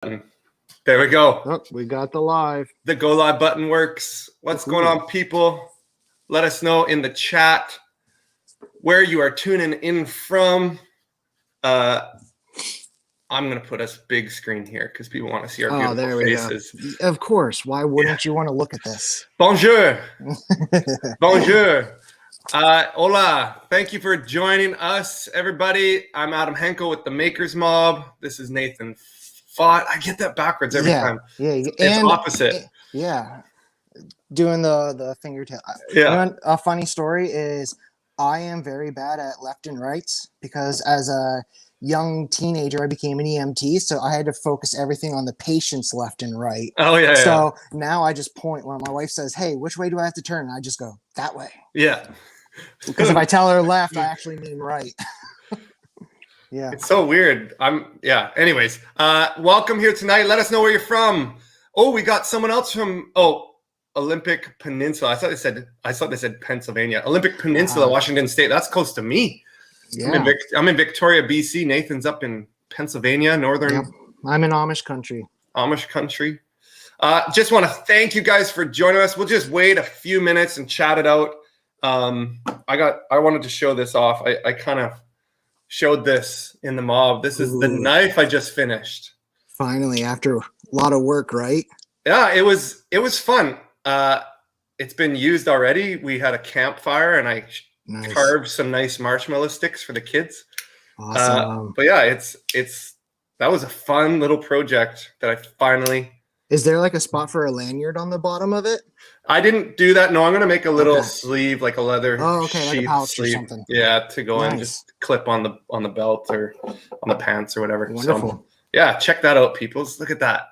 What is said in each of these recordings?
There we go. Oh, we got the live. The go live button works. What's going on, people? Let us know in the chat where you are tuning in from. I'm going to put us big screen here because people want to see our beautiful faces. Go. Of course. Why wouldn't you want to look at this? Bonjour. Bonjour. Hola. Thank you for joining us, everybody. I'm Adam Henkel with the Makers Mob. This is Nathan Fought. I get that backwards every time. Yeah. It's opposite. Yeah. Doing the fingertip. Yeah. You know, a funny story is I am very bad at left and rights because as a young teenager, I became an EMT, so I had to focus everything on the patient's left and right. Oh, yeah. So now I just point when my wife says, "Hey, which way do I have to turn?" And I just go, "That way." Yeah. Because if I tell her left, I actually mean right. Yeah. It's so weird. Anyways, welcome here tonight. Let us know where you're from. Oh, we got someone else from Olympic Peninsula. I thought they said Pennsylvania. Olympic Peninsula, Washington State. That's close to me. Yeah. I'm in Victoria, BC. Nathan's up in Pennsylvania, northern. Yep. I'm in Amish country. Just want to thank you guys for joining us. We'll just wait a few minutes and chat it out. I wanted to show this off. I kind of showed this in the mob. This is the knife I just finished. Finally, after a lot of work, right? Yeah, it was fun. It's been used already. We had a campfire and I carved some nice marshmallow sticks for the kids. Awesome. But yeah, that was a fun little project that I finally. Is there like a spot for a lanyard on the bottom of it? I didn't do that. No, I'm gonna make a little sleeve, like a leather sheath like a pouch sleeve. Or something. Yeah, to go and just clip on the belt or on the pants or whatever. Wonderful. So, yeah, check that out, people. Look at that.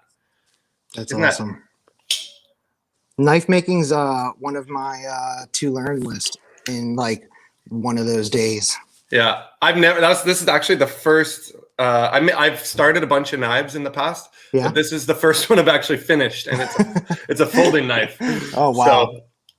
That's awesome. Knife making's one of my to learn list in like one of those days. Yeah, this is actually the first. I've started a bunch of knives in the past. Yeah. But this is the first one I've actually finished, and it's a folding knife. Oh wow!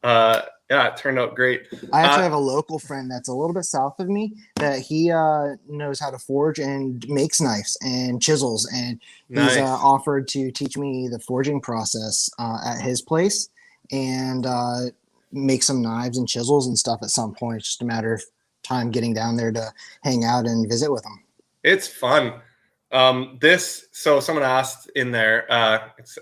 So, yeah, it turned out great. I actually have a local friend that's a little bit south of me that he knows how to forge and makes knives and chisels, and he's offered to teach me the forging process at his place and make some knives and chisels and stuff at some point. It's just a matter of time getting down there to hang out and visit with him. It's fun. So someone asked in there,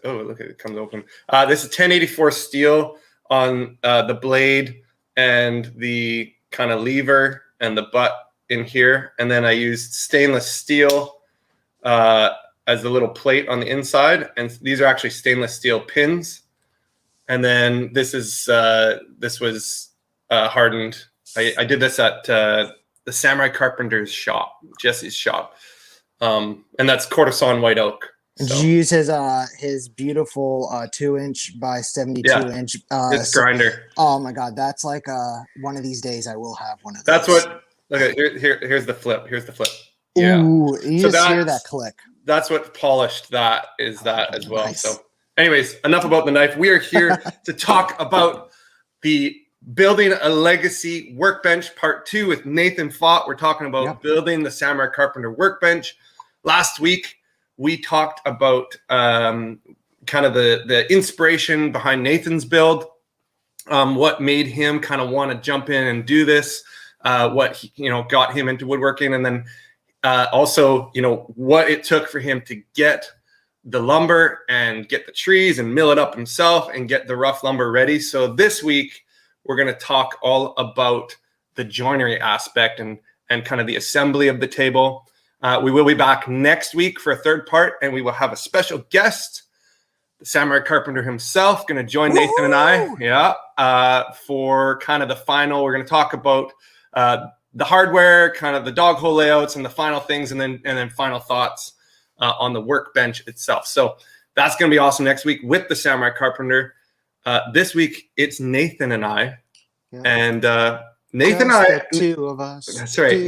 look, it comes open. This is 1084 steel on the blade and the kind of lever and the butt in here. And then I used stainless steel as the little plate on the inside. And these are actually stainless steel pins. And then this was hardened. I did this at the Samurai Carpenter's shop, Jesse's shop. And that's Cortison white oak. So. Did you use his beautiful 2-inch by 72-inch? It's grinder. Oh my God, that's like one of these days I will have one of those. That's what. Look at here's the flip. Here's the flip. Yeah. Ooh, you just hear that click. That's what polished that is as well. Nice. So, anyways, enough about the knife. We are here to talk about the Building a Legacy Workbench Part 2 with Nathan Fought. We're talking about building the Samurai Carpenter Workbench. Last week, we talked about kind of the inspiration behind Nathan's build, what made him kind of want to jump in and do this, what got him into woodworking, and then also what it took for him to get the lumber and get the trees and mill it up himself and get the rough lumber ready. So this week, we're going to talk all about the joinery aspect and kind of the assembly of the table. We will be back next week for a third part, and we will have a special guest, the Samurai Carpenter himself, going to join Nathan and I, for kind of the final. We're going to talk about the hardware, kind of the dog hole layouts, and the final things, and then final thoughts on the workbench itself. So that's going to be awesome next week with the Samurai Carpenter. This week it's Nathan and I, and Nathan and I. Two of us. That's right.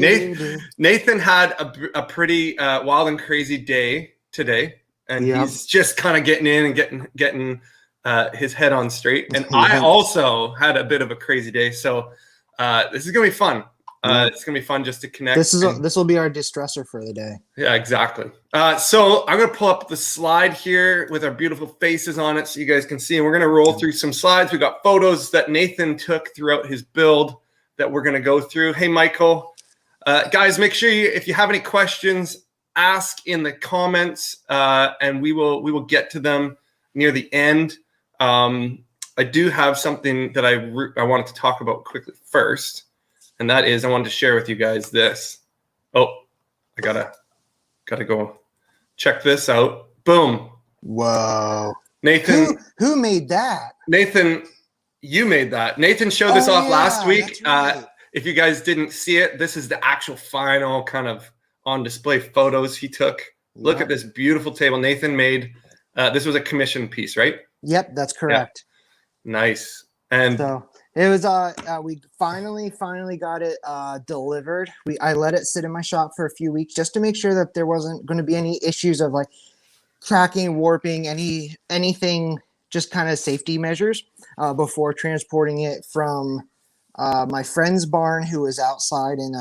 Nathan had a pretty wild and crazy day today, and he's just kind of getting in and getting his head on straight. And I also had a bit of a crazy day, so this is gonna be fun. It's gonna be fun just to connect. This will be our distressor for the day. Yeah, exactly. So I'm gonna pull up the slide here with our beautiful faces on it so you guys can see, and we're gonna roll through some slides. We got photos that Nathan took throughout his build that we're gonna go through. Hey, Michael, guys, make sure if you have any questions, ask in the comments, and we will get to them near the end. I do have something that I wanted to talk about quickly first. And that is, I wanted to share with you guys this. Oh, I gotta go check this out. Boom. Whoa. Nathan. Who made that? Nathan, you made that. Nathan showed this off last week. Right. If you guys didn't see it, this is the actual final kind of on display photos he took. Look at this beautiful table Nathan made. This was a commission piece, right? Yep, that's correct. Yeah. Nice. And so it was we finally got it delivered. I let it sit in my shop for a few weeks just to make sure that there wasn't going to be any issues of like cracking, warping, anything, just kind of safety measures before transporting it from my friend's barn, who was outside in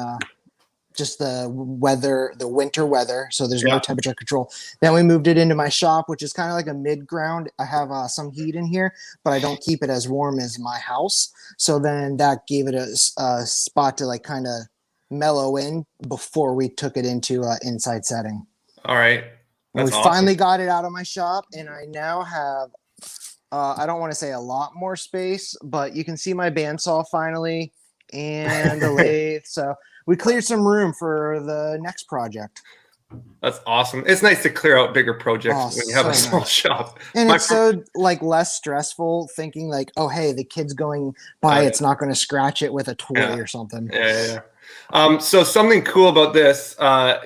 just the winter weather, so there's no temperature control. Then we moved it into my shop, which is kind of like a mid-ground. I have some heat in here, but I don't keep it as warm as my house. So then that gave it a spot to like kind of mellow in before we took it into inside setting. All right. That's awesome. Finally got it out of my shop, and I now have I don't want to say a lot more space, but you can see my bandsaw finally and the lathe. So we cleared some room for the next project. That's awesome. It's nice to clear out bigger projects when you have a small shop. And it's so like less stressful thinking like, oh, hey, the kid's going by, it's not going to scratch it with a toy or something. Yeah. So something cool about this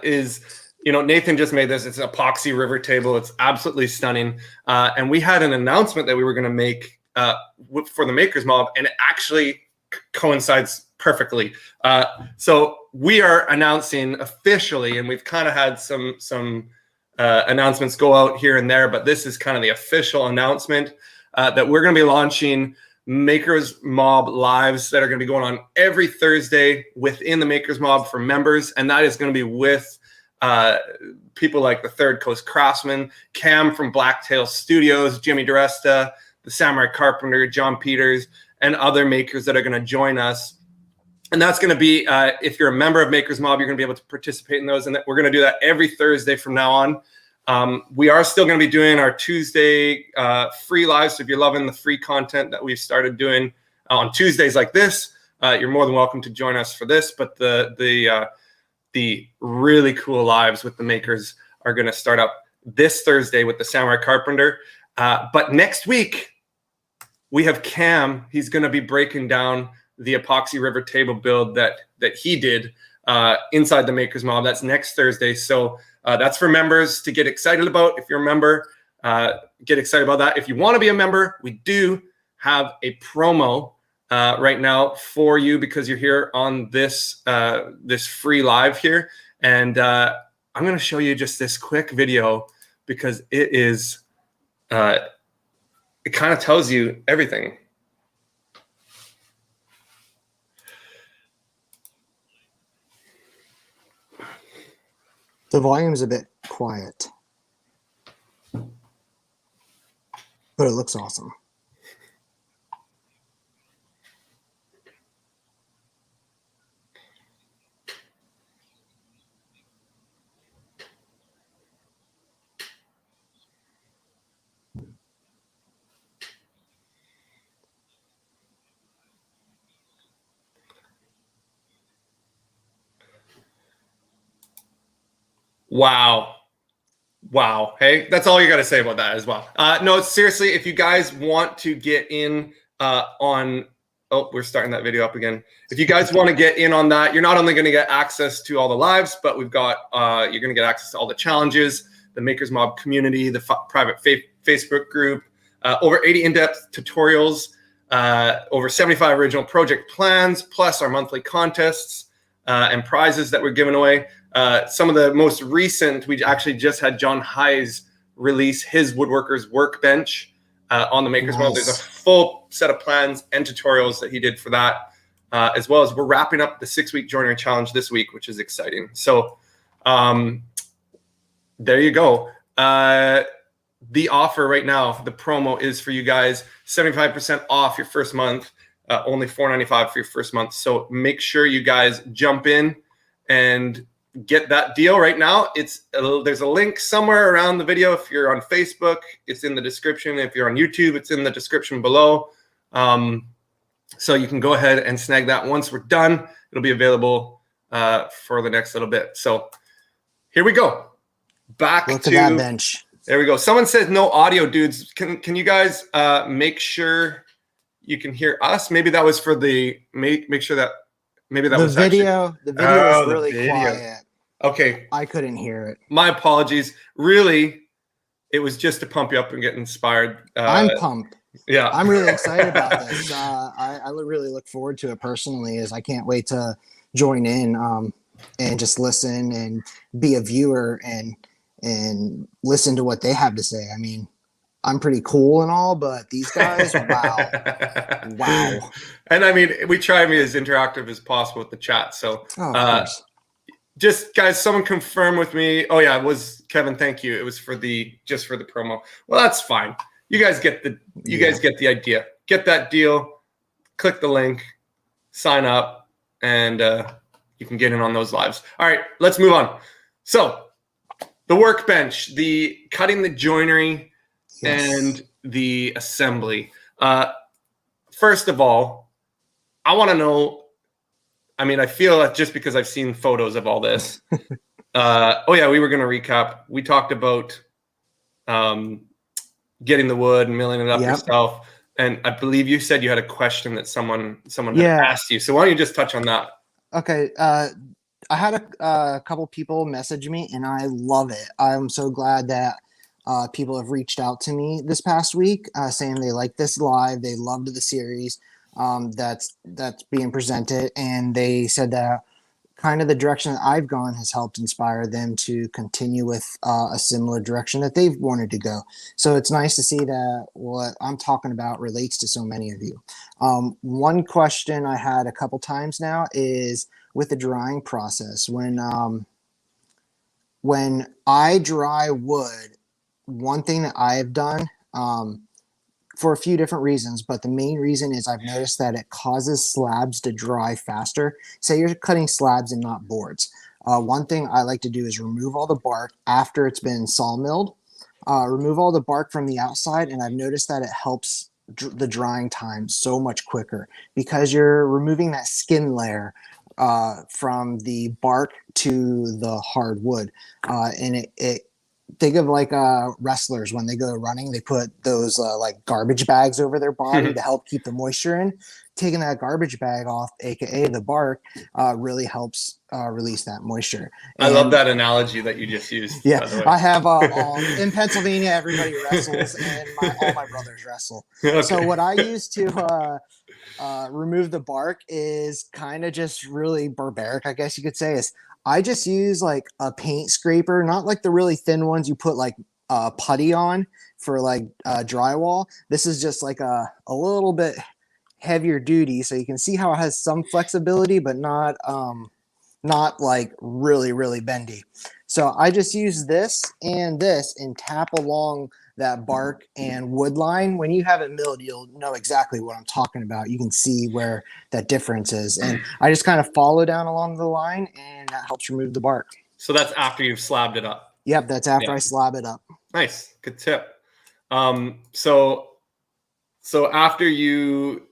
is, Nathan just made this. It's an epoxy river table. It's absolutely stunning. And we had an announcement that we were going to make for the Makers Mob, and it actually coincides perfectly. So we are announcing officially, and we've kind of had some announcements go out here and there, but this is kind of the official announcement that we're going to be launching Makers Mob lives that are going to be going on every Thursday within the Makers Mob for members, and that is going to be with people like the Third Coast Craftsman, Cam from Blacktail Studios, Jimmy DeResta, the Samurai Carpenter, John Peters, and other makers that are going to join us. And that's going to be, if you're a member of Makers Mob, you're going to be able to participate in those. And we're going to do that every Thursday from now on. We are still going to be doing our Tuesday free lives. So if you're loving the free content that we've started doing on Tuesdays like this, you're more than welcome to join us for this. But the really cool lives with the makers are going to start up this Thursday with the Samurai Carpenter. But next week, we have Cam. He's going to be breaking down the epoxy river table build that he did inside the Makers Mob. That's next Thursday. So that's for members to get excited about. If you're a member, get excited about that. If you want to be a member, we do have a promo right now for you because you're here on this this free live here. And I'm going to show you just this quick video because it is it kind of tells you everything. The volume is a bit quiet, but it looks awesome. Wow. Hey, that's all you got to say about that as well. No, seriously, if you guys want to get in on, we're starting that video up again. If you guys want to get in on that, you're not only going to get access to all the lives, but we've got, you're going to get access to all the challenges, the Makers Mob community, the private Facebook group, over 80 in-depth tutorials, over 75 original project plans, plus our monthly contests and prizes that we're giving away. Some of the most recent, we actually just had John Hayes release his Woodworkers Workbench on the Makers Mob. There's a full set of plans and tutorials that he did for that. as well as we're wrapping up the 6-week joinery challenge this week, which is exciting. So there you go. The offer right now, the promo is for you guys, 75% off your first month, only $4.95 for your first month. So make sure you guys jump in and get that deal right now. There's a link somewhere around the video. If you're on Facebook, it's in the description. If you're on YouTube, it's in the description below. So you can go ahead and snag that. Once we're done, it'll be available for the next little bit. So here we go. Back Look to at that bench. There we go. Someone says no audio, dudes. Can you guys make sure you can hear us? Maybe that was for the make sure that maybe that was video. The video was really quiet. Okay. I couldn't hear it. My apologies. Really, it was just to pump you up and get inspired. I'm pumped. Yeah. I'm really excited about this. I really look forward to it personally, as I can't wait to join in and just listen and be a viewer and listen to what they have to say. I mean, I'm pretty cool and all, but these guys, wow. And I mean, we try to be as interactive as possible with the chat. So just guys, someone confirm with me. Oh yeah, it was Kevin. Thank you. It was just for the promo. Well, that's fine. You guys get the idea. Get that deal. Click the link, sign up, and you can get in on those lives. All right, let's move on. So the workbench, the cutting the joinery, and the assembly. First of all, I want to know, I mean, I feel that just because I've seen photos of all this. Oh yeah, we were going to recap. We talked about getting the wood and milling it up yourself. And I believe you said you had a question that someone had asked you. So why don't you just touch on that? Okay. I had a couple people message me, and I love it. I'm so glad that people have reached out to me this past week saying they like this live. They loved the series that's being presented. And they said that kind of the direction that I've gone has helped inspire them to continue with a similar direction that they've wanted to go. So it's nice to see that what I'm talking about relates to so many of you. One question I had a couple times now is with the drying process. When I dry wood, one thing that I have done for a few different reasons, but the main reason is I've noticed that it causes slabs to dry faster. Say you're cutting slabs and not boards. One thing I like to do is remove all the bark after it's been sawmilled. Remove all the bark from the outside, and I've noticed that it helps the drying time so much quicker because you're removing that skin layer from the bark to the hard wood. And it think of like wrestlers when they go running, they put those like garbage bags over their body to help keep the moisture in. Taking that garbage bag off, aka the bark, really helps release that moisture. And, I love that analogy that you just used. Yeah, by the way. I have in Pennsylvania, everybody wrestles, and all my brothers wrestle. Okay. So what I use to remove the bark is kind of just really barbaric, I guess you could say. Is I just use like a paint scraper, not like the really thin ones you put like putty on for like drywall. This is just like a little bit heavier duty, so you can see how it has some flexibility, but not like really bendy. So I just use this and tap along that bark and wood line. When you have it milled, you'll know exactly what I'm talking about. You can see where that difference is. And I just kind of follow down along the line, and that helps remove the bark. So that's after you've slabbed it up. Yep, that's after I slab it up. Nice. Good tip. So after you,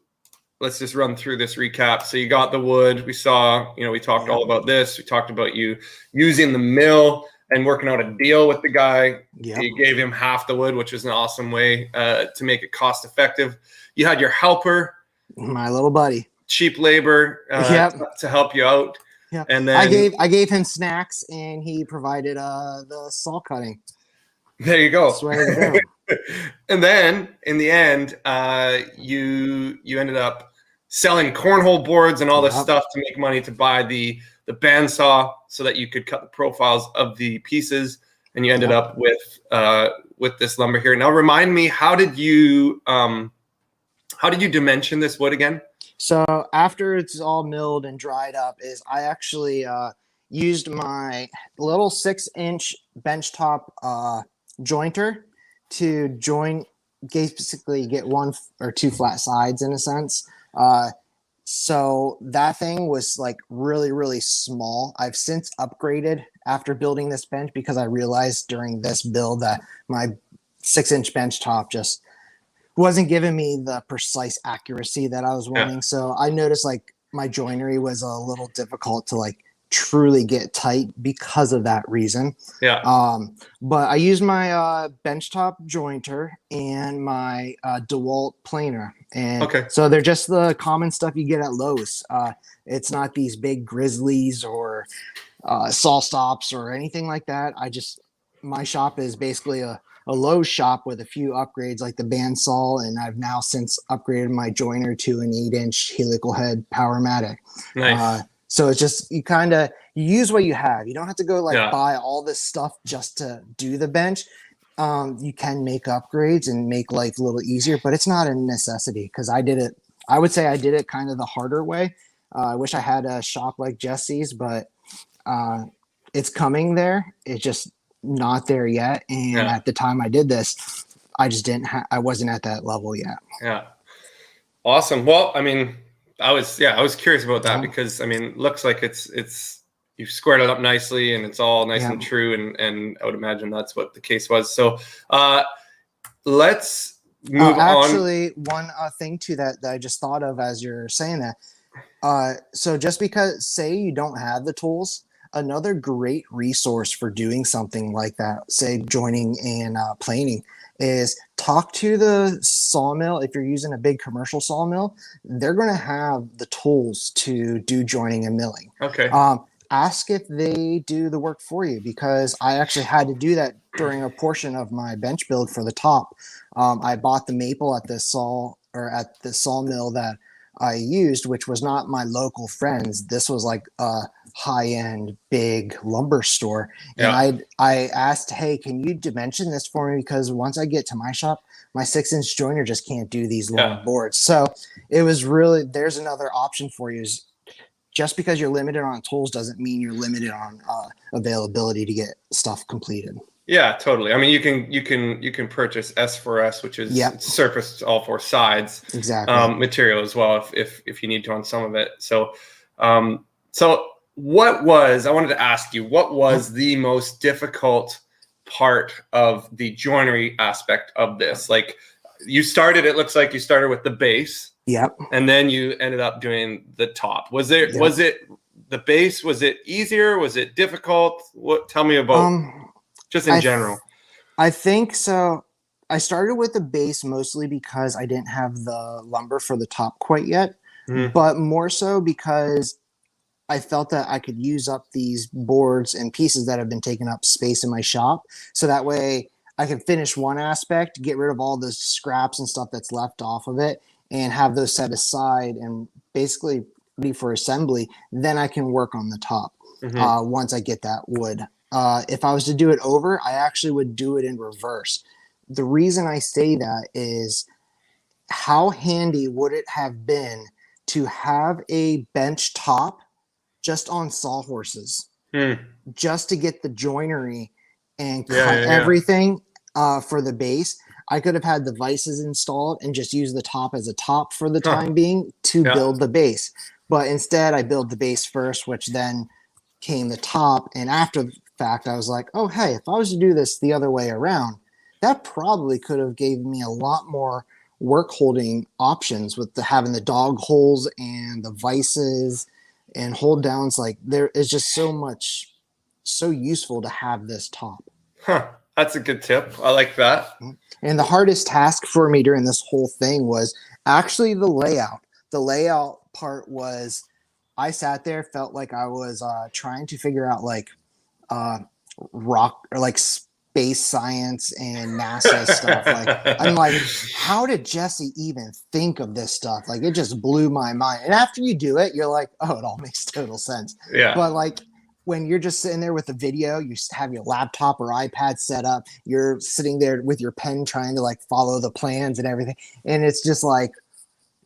let's just run through this recap. So you got the wood. We saw, we talked all about this. We talked about you using the mill and working out a deal with the guy. Yep. You gave him half the wood, which was an awesome way to make it cost effective. You had your helper. My little buddy. Cheap labor to help you out. Yeah. And then I gave him snacks, and he provided the saw cutting. There you go. Swear to God. And then in the end, you ended up selling cornhole boards and all this stuff to make money to buy the bandsaw so that you could cut the profiles of the pieces, and you ended up with this lumber here. Now remind me, how did you dimension this wood again? So after it's all milled and dried up, is I actually used my little 6-inch benchtop jointer to join, basically get one or two flat sides in a sense. So that thing was like really, really small. I've since upgraded after building this bench because I realized during this build that my 6-inch bench top just wasn't giving me the precise accuracy that I was wanting. Yeah. So I noticed like my joinery was a little difficult to like truly get tight because of that reason. Yeah. But I used my benchtop jointer and my DeWalt planer. And so they're just the common stuff you get at Lowe's. It's not these big grizzlies or saw stops or anything like that. My shop is basically a Lowe's shop with a few upgrades like the bandsaw, and I've now since upgraded my joiner to an 8-inch helical head Powermatic. Nice. So it's just you use what you have. You don't have to go buy all this stuff just to do the bench. You can make upgrades and make life a little easier, but it's not a necessity because I would say I did it kind of the harder way. I wish I had a shop like Jesse's, but it's coming there. It's just not there yet. And at the time I did this, I wasn't at that level yet. Yeah. Awesome. Well, I mean, I was curious about that because I mean, looks like it's you've squared it up nicely and it's all nice and true. And I would imagine that's what the case was. So let's move on. Actually, one thing to that I just thought of as you're saying that. So just because say you don't have the tools, another great resource for doing something like that, say joining and planing, is talk to the sawmill. If you're using a big commercial sawmill, they're going to have the tools to do joining and milling. Okay. Ask if they do the work for you, because I actually had to do that during a portion of my bench build for the top. I bought the maple at the sawmill that I used, which was not my local friends. This was like a high-end big lumber store. And I asked, hey, can you dimension this for me? Because once I get to my shop, my 6-inch joiner just can't do these long boards. So it was really, there's another option for you. Is just because you're limited on tools doesn't mean you're limited on availability to get stuff completed. Yeah, totally. I mean, you can purchase S4S, which is surface all four sides, material as well if you need to on some of it. So, I wanted to ask you, what was the most difficult part of the joinery aspect of this? Like it looks like you started with the base. Yep. And then you ended up doing the top. Was it the base? Was it easier? Was it difficult? Tell me about just in general. I think so. I started with the base mostly because I didn't have the lumber for the top quite yet, but more so because I felt that I could use up these boards and pieces that have been taking up space in my shop. So that way I could finish one aspect, get rid of all the scraps and stuff that's left off of it, and have those set aside and basically ready for assembly. Then I can work on the top once I get that wood. If I was to do it over, I actually would do it in reverse. The reason I say that is, how handy would it have been to have a bench top just on sawhorses, just to get the joinery and cut everything for the base? I could have had the vices installed and just use the top as a top for the time being to build the base. But instead I build the base first, which then came the top. And after the fact, I was like, oh, hey, if I was to do this the other way around, that probably could have gave me a lot more work holding options with having the dog holes and the vices and hold downs. Like, there is just so useful to have this top. That's a good tip. I like that. And the hardest task for me during this whole thing was actually the layout. The layout part was, I sat there, felt like I was trying to figure out like rock or like space science and NASA stuff. Like, I'm like, how did Jesse even think of this stuff? Like, it just blew my mind. And after you do it, you're like, oh, it all makes total sense. Yeah. But like, when you're just sitting there with the video, you have your laptop or iPad set up, you're sitting there with your pen trying to like follow the plans and everything. And it's just like,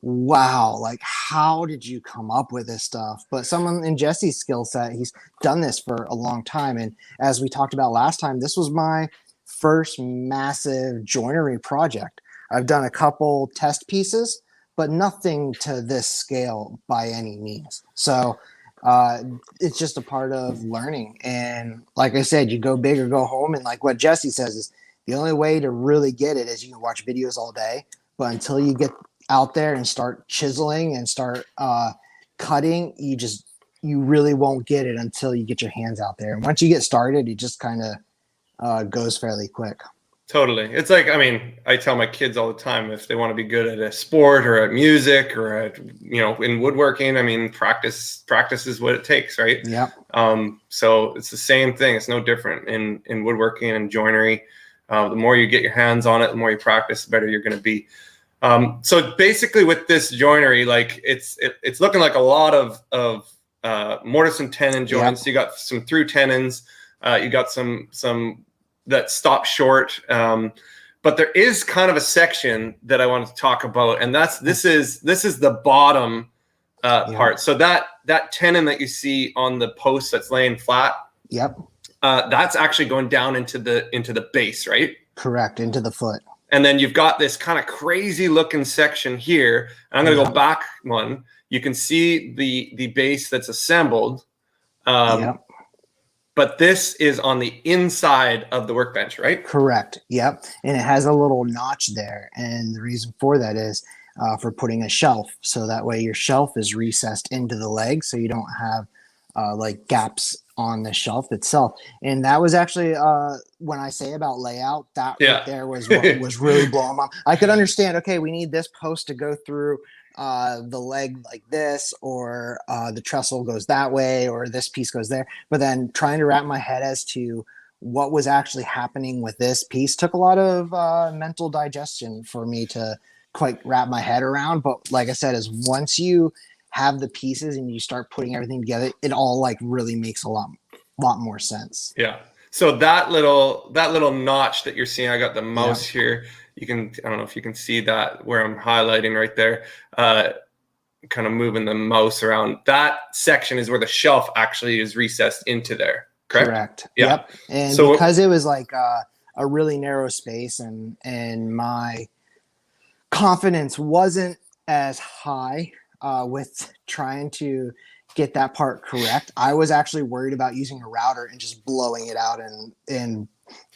wow, like how did you come up with this stuff? But someone in Jesse's skill set, he's done this for a long time. And as we talked about last time, this was my first massive joinery project. I've done a couple test pieces, but nothing to this scale by any means. So it's just a part of learning. And like I said, you go big or go home. And like what Jesse says is the only way to really get it is you can watch videos all day, but until you get out there and start chiseling and start cutting, you really won't get it until you get your hands out there. And once you get started, it just kind of goes fairly quick. Totally. It's like, I mean, I tell my kids all the time, if they want to be good at a sport or at music or at, in woodworking, I mean, practice is what it takes, right? Yeah. So it's the same thing. It's no different in woodworking and joinery. The more you get your hands on it, the more you practice, the better you're going to be. So basically with this joinery, like it's looking like a lot of mortise and tenon joints. Yep. You got some through tenons, you got some that stop short. But there is kind of a section that I wanted to talk about, and this is the bottom part. So that tenon that you see on the post that's laying flat. Yep. That's actually going down into the base, right? Correct, into the foot. And then you've got this kind of crazy looking section here. And I'm going to go back one. You can see the base that's assembled. But this is on the inside of the workbench, right? Correct. Yep. And it has a little notch there. And the reason for that is for putting a shelf. So that way your shelf is recessed into the leg. So you don't have like gaps on the shelf itself. And that was actually when I say about layout, that right there was what was really blowing my. I could understand, okay, we need this post to go through the leg like this, or the trestle goes that way, or this piece goes there. But then trying to wrap my head as to what was actually happening with this piece took a lot of mental digestion for me to quite wrap my head around. But like I said, is once you have the pieces and you start putting everything together, it all like really makes a lot more sense. Yeah. So that little notch that you're seeing, I got the mouse here. You can, I don't know if you can see that where I'm highlighting right there, kind of moving the mouse around. That section is where the shelf actually is recessed into there. Correct. Yeah. Yep. And so, because it was like a really narrow space and my confidence wasn't as high with trying to get that part correct, I was actually worried about using a router and just blowing it out and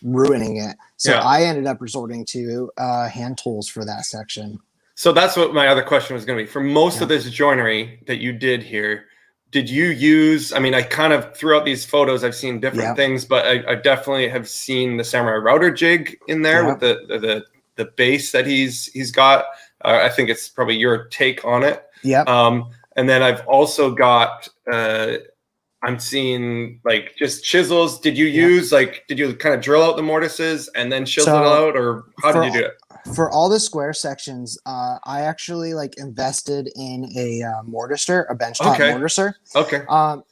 ruining it. So I ended up resorting to hand tools for that section. So that's what my other question was going to be. For most of this joinery that you did here, did you use, I mean, I kind of throughout these photos, I've seen different things, but I definitely have seen the samurai router jig in there with the base that he's got. I think it's probably your take on it. Yeah. And then I've also got, I'm seeing like just chisels. Did you use did you kind of drill out the mortises and then chisel it out, or how did you do it? For all the square sections, I actually like invested in a mortiser, a benchtop mortiser. Okay.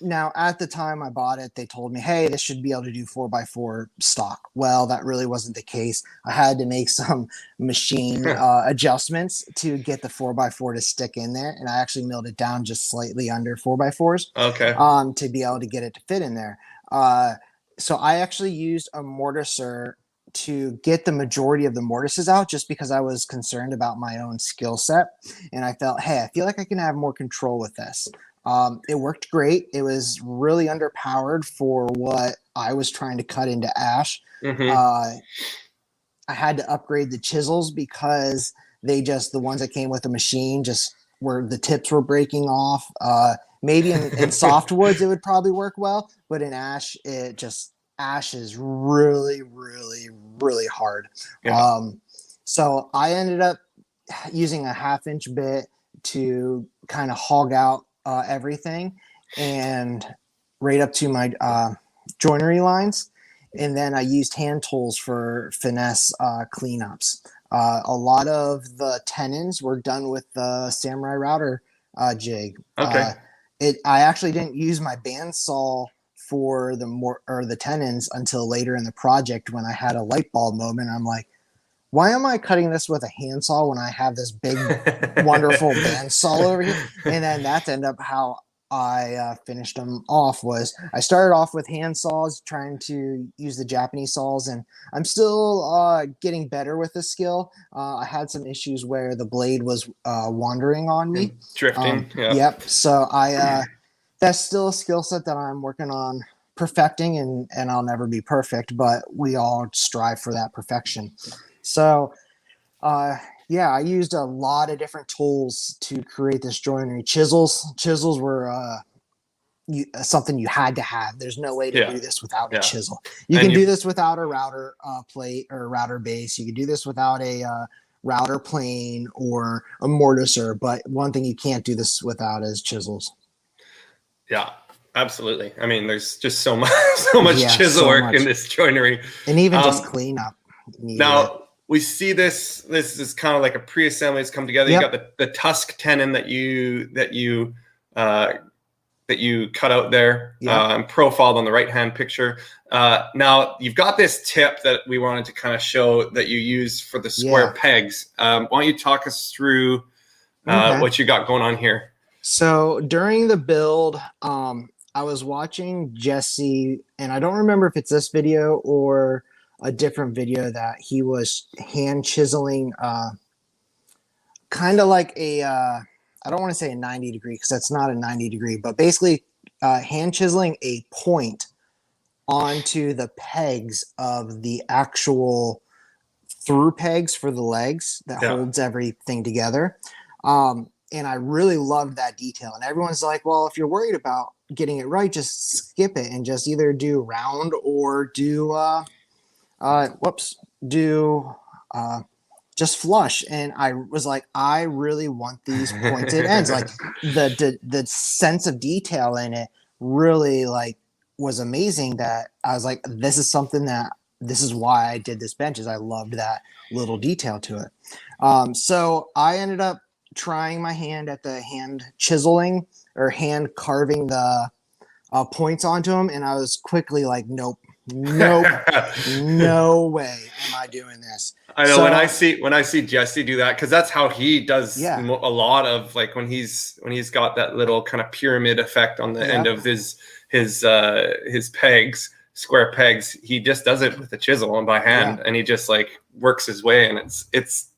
Now at the time I bought it, they told me, hey, this should be able to do 4x4 stock. Well, that really wasn't the case. I had to make some machine adjustments to get the 4x4 to stick in there, and I actually milled it down just slightly under 4x4s. Okay. To be able to get it to fit in there. So I actually used a mortiser to get the majority of the mortises out, just because I was concerned about my own skill set. And I felt, hey, I feel like I can have more control with this. It worked great. It was really underpowered for what I was trying to cut into ash. I had to upgrade the chisels because the ones that came with the machine the tips were breaking off. Maybe in softwoods it would probably work well, but in ash, ash is really, really, really hard. So I ended up using a 1/2-inch bit to kind of hog out everything and right up to my joinery lines. And then I used hand tools for finesse cleanups. A lot of the tenons were done with the samurai router jig. Okay. I actually didn't use my bandsaw for the tenons until later in the project, when I had a light bulb moment. I'm like, why am I cutting this with a handsaw when I have this big, wonderful bandsaw over here? And then that's ended up how I finished them off. Was I started off with hand saws, trying to use the Japanese saws, and I'm still getting better with the skill. I had some issues where the blade was wandering on me, drifting. Yep. So that's still a skill set that I'm working on perfecting, and I'll never be perfect, but we all strive for that perfection. So, yeah, I used a lot of different tools to create this joinery. Chisels were something you had to have. There's no way to do this without a chisel. You can do this without a router plate or a router base. You can do this without a router plane or a mortiser. But one thing you can't do this without is chisels. Yeah. Absolutely. I mean, there's just so much chisel work in this joinery, and even just cleanup. Now we see this. This is kind of like a pre-assembly. It's come together. You got the tusk tenon that you cut out there and profiled on the right-hand picture. Now you've got this tip that we wanted to kind of show that you use for the square pegs. Why don't you talk us through what you got going on here? So during the build, I was watching Jesse, and I don't remember if it's this video or a different video that he was hand chiseling, kind of like a, I don't want to say a 90 degree because that's not a 90 degree, but basically hand chiseling a point onto the pegs of the actual through pegs for the legs that holds everything together. And I really loved that detail. And everyone's like, well, if you're worried about getting it right, just skip it and just either do round or do, just flush. And I was like, I really want these pointed ends. Like the sense of detail in it really like was amazing, that I was like, this is why I did this bench, is I loved that little detail to it. So I ended up trying my hand at the hand chiseling or hand carving the points onto them, and I was quickly like, nope, no way am I doing this. I know, when I see Jesse do that, because that's how he does a lot of, like, when he's got that little kind of pyramid effect on the end of his pegs, square pegs, he just does it with a chisel and by hand, and he just like works his way, and it's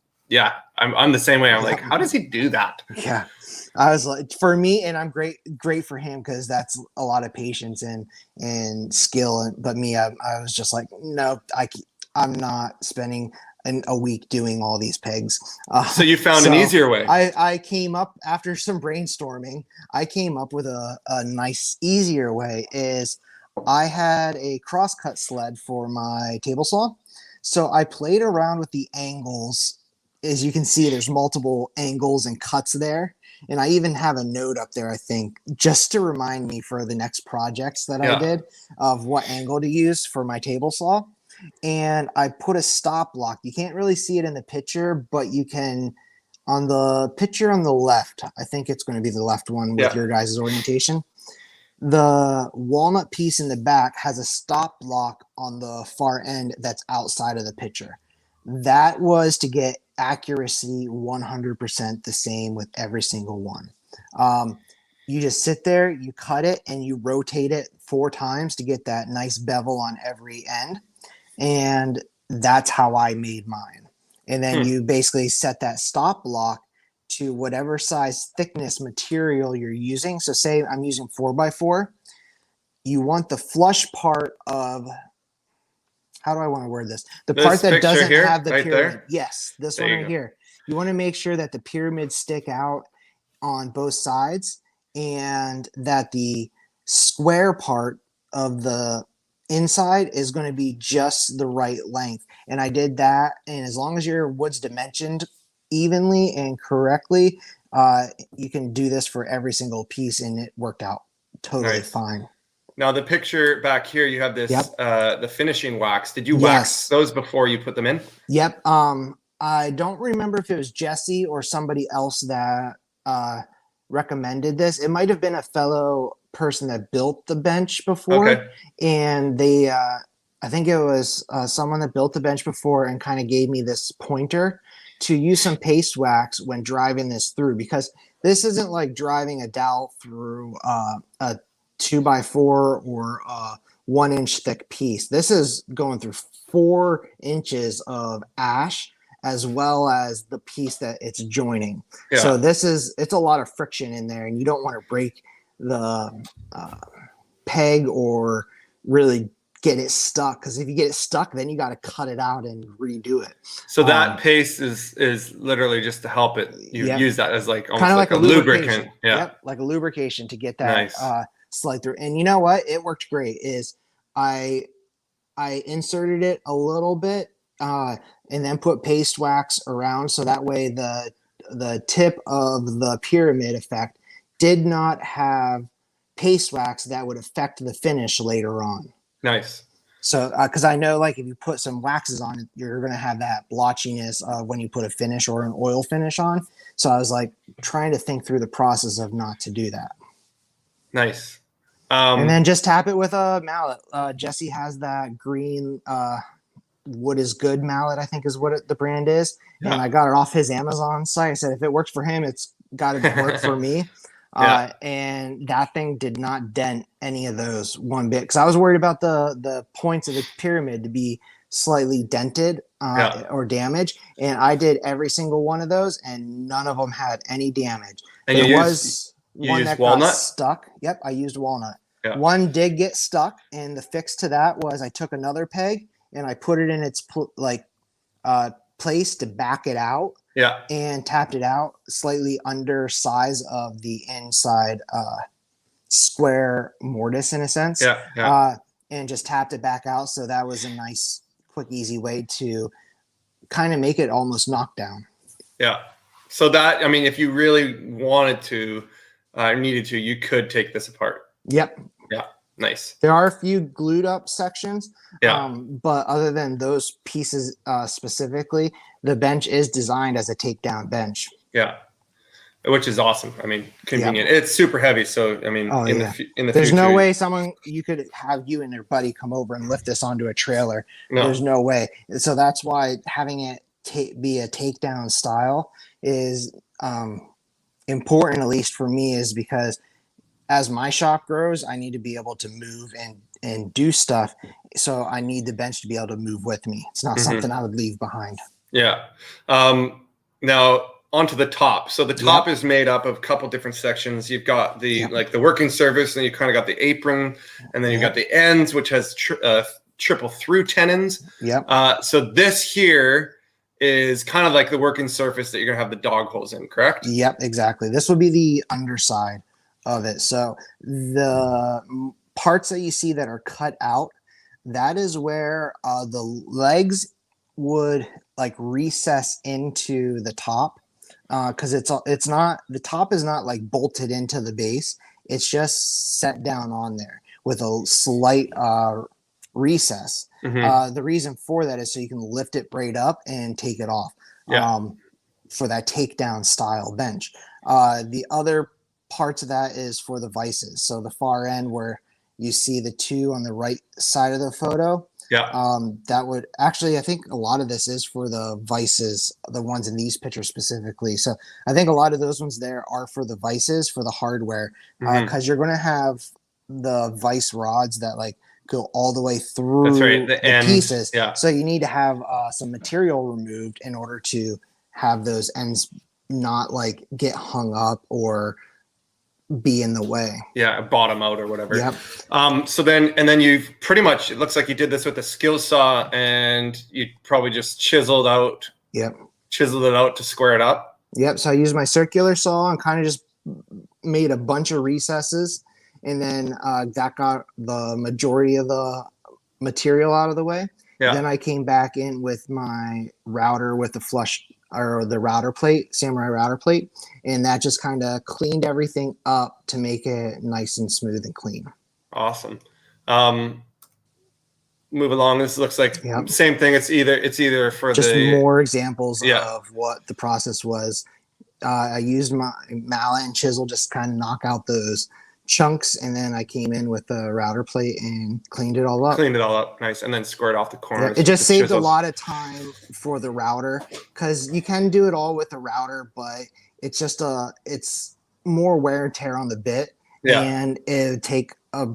I'm the same way. I'm like, how does he do that? Yeah. I was like, for me, and I'm great for him, because that's a lot of patience and skill. But me, I was just like, no, I'm not spending a week doing all these pegs. So you found an easier way. I came up, after some brainstorming, I came up with a nice, easier way. Is I had a crosscut sled for my table saw. So I played around with the angles. As you can see, there's multiple angles and cuts there. And I even have a note up there, I think, just to remind me for the next projects that I did of what angle to use for my table saw. And I put a stop block. You can't really see it in the picture, but you can, on the picture on the left, I think it's going to be the left one with your guys' orientation. The walnut piece in the back has a stop block on the far end that's outside of the picture. That was to get accuracy 100% the same with every single one. You just sit there, you cut it, and you rotate it 4 times to get that nice bevel on every end. And that's how I made mine. And then you basically set that stop block to whatever size thickness material you're using. So say I'm using 4x4. You want the flush part of, how do I want to word this? The part that doesn't have the pyramid. Yes, this one right here. You want to make sure that the pyramids stick out on both sides, and that the square part of the inside is going to be just the right length. And I did that. And as long as your wood's dimensioned evenly and correctly, you can do this for every single piece, and it worked out totally fine. Now the picture back here, you have this the finishing wax. Did you wax those before you put them in? Yep. I don't remember if it was Jesse or somebody else that recommended this. It might have been a fellow person that built the bench before, and they I think it was someone that built the bench before and kind of gave me this pointer to use some paste wax when driving this through, because this isn't like driving a dowel through a 2x4 or a 1-inch thick piece. This is going through 4 inches of ash as well as the piece that it's joining. Yeah. So it's a lot of friction in there, and you don't want to break the peg or really get it stuck, because if you get it stuck, then you got to cut it out and redo it. So that paste is literally just to help it. You use that as like almost like a lubricant. Yeah, yep, like a lubrication to get that slide through. And you know what? It worked great. I inserted it a little bit and then put paste wax around, so that way the tip of the pyramid effect did not have paste wax that would affect the finish later on. Nice. So, because I know, like, if you put some waxes on it, you're going to have that blotchiness when you put a finish or an oil finish on. So I was like trying to think through the process of not to do that. Nice. And then just tap it with a mallet. Jesse has that green Wood is Good mallet, I think is what the brand is. Yeah. And I got it off his Amazon site. I said, if it works for him, it's got to work for me. And that thing did not dent any of those one bit, because I was worried about the points of the pyramid to be slightly dented or damaged, and I did every single one of those, and none of them had any damage. And there was one that got stuck. Yep, I used walnut. Yeah. One did get stuck, and the fix to that was I took another peg and I put it in its place to back it out. Yeah, and tapped it out slightly under size of the inside square mortise in a sense. And just tapped it back out. So that was a nice, quick, easy way to kind of make it almost knockdown. Yeah. So that, I mean, if you really wanted to, needed to, you could take this apart. Yep. Yeah. Nice. There are a few glued up sections. Yeah. But other than those pieces specifically, the bench is designed as a takedown bench. Yeah. Which is awesome. I mean, convenient. It's super heavy. So, I mean, in the there's future, no way you could have you and your buddy come over and lift this onto a trailer. No. There's no way. So that's why having it be a takedown style is important, at least for me, is because as my shop grows, I need to be able to move and do stuff. So I need the bench to be able to move with me. It's not something I would leave behind. Yeah. Now onto the top. So the top is made up of a couple different sections. You've got the like the working surface, and you kind of got the apron, and then you've got the ends, which has triple through tenons. So this here is kind of like the working surface that you're gonna have the dog holes in, correct? Yep, exactly. This would be the underside of it. So the parts that you see that are cut out, that is where the legs would like recess into the top, because it's not, the top is not like bolted into the base. It's just set down on there with a slight recess. The reason for that is so you can lift it right up and take it off for that takedown style bench. The other parts of that is for the vices. So the far end where you see the two on the right side of the photo. That would actually, I think a lot of this is for the vices, the ones in these pictures specifically. So I think a lot of those ones there are for the vices, for the hardware, because you're going to have the vice rods that like go all the way through the pieces. So you need to have some material removed in order to have those ends not like get hung up or be in the way. Bottom out or whatever. So then you've pretty much, it looks like you did this with a skill saw, and you probably just chiseled it out to square it up. So I used my circular saw and kind of just made a bunch of recesses, and then that got the majority of the material out of the way. Then I came back in with my router with the flush, or the router plate, samurai router plate, and that just kind of cleaned everything up to make it nice and smooth and clean. Awesome. Move along. This looks like same thing. It's either for just more examples of what the process was. I used my mallet and chisel just kind of knock out those chunks, and then I came in with a router plate and cleaned it all up. Cleaned it all up, nice, and then squared off the corners. Yeah, it just saved a lot of time for the router, because you can do it all with a router, but it's just it's more wear and tear on the bit, and it would take a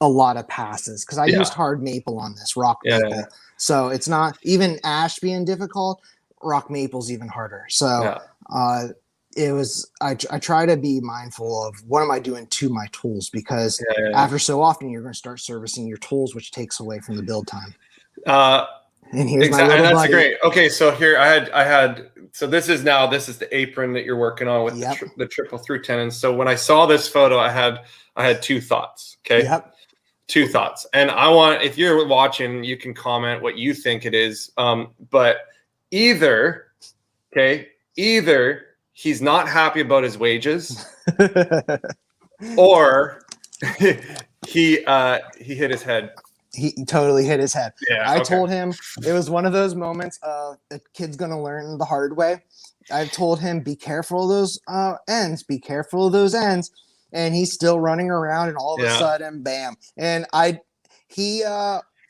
lot of passes, because I used hard maple on this, rock maple. So it's not even ash being difficult. Rock maple's even harder. So it was, I try to be mindful of what am I doing to my tools, because after so often you're going to start servicing your tools, which takes away from the build time. And here's my little that's buddy. Great. Okay, so here I had so this is the apron that you're working on with the triple through tenons. So when I saw this photo, I had two thoughts. Okay. Yep. Two thoughts, and I want, if you're watching, you can comment what you think it is. But either he's not happy about his wages, or he hit his head. He totally hit his head. Yeah, I told him it was one of those moments of a kid's gonna learn the hard way. I told him, be careful of those ends, be careful of those ends. And he's still running around, and all of a sudden, bam! And I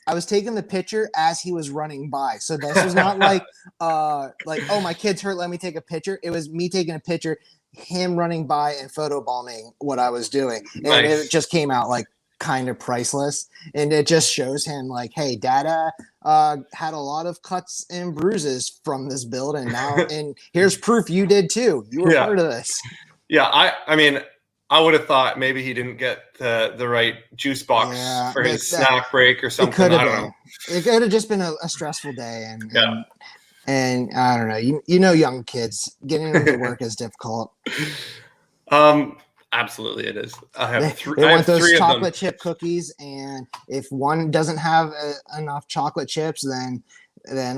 was taking the picture as he was running by, so this was not like oh, my kid's hurt, let me take a picture. It was me taking a picture, him running by and photobombing what I was doing, and it just came out like kind of priceless. And it just shows him like, hey, Dada had a lot of cuts and bruises from this build, and now and here's proof you did too. You were part of this. Yeah, I mean, I would have thought maybe he didn't get the right juice box for his snack break or something. I don't know. It could have just been a stressful day, and I don't know. You know, young kids getting them to work is difficult. Absolutely, it is. I have three. They want those chocolate chip cookies, and if one doesn't have enough chocolate chips, then